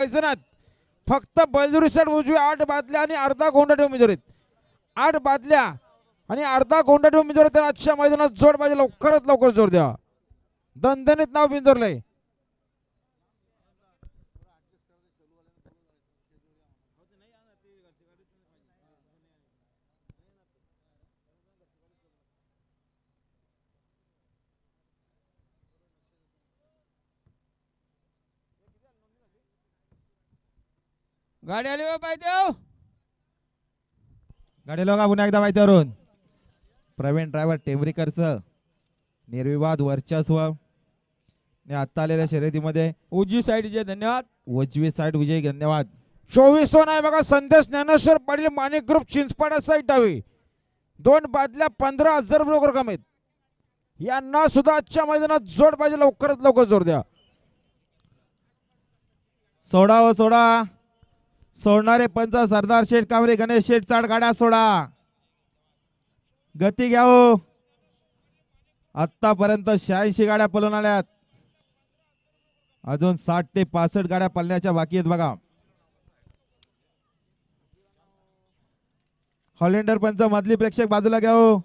मैदानात फक्त बैलजोडी साईड उजवी 8 बादल्या आणि अर्धा गोंडाटे उमेदवार आहेत. 8 बादल्या आणि अर्धा गोंडाटे उमेदवार आहेत. आजच्या मैदानात जोड पाहिजे, लवकरात लवकर जोड द्या. दणदणीत नाव बिंजरलंय. गाडी आली बा पायदेव. गाडी लोका पुन्हा एकदा माहितीवरून प्रवीण ड्रायव्हर टेंभरीकरचं निर्विवाद वर्चस्व आता आलेल्या शर्यतीमध्ये उजवी साईडचे धन्यवाद. उजवी साईड विजय धन्यवाद. 24 आहे बघा. संदेश ज्ञानेश्वर पाटील माणिक ग्रुप चिंचपाडा साईड डावी. 2 बादल्या 15,000 रुपये रक्कम आहेत. यांना सुद्धा आजच्या मैदानात जोड पाहिजे, लवकरात लवकर जोड द्या. सोडा हो सोडा. सोडणारे पंच सरदार शेठ कांबरे गणेश शेठ चाड गाड्या सोडा. गती घ्या हो. आतापर्यंत 86 गाड्या पळून आल्यात. अजून 60 ते 65 गाड्या पळण्याच्या बाकी आहेत बघा. हॉलेंडर पंच मधली प्रेक्षक बाजूला घ्या हो.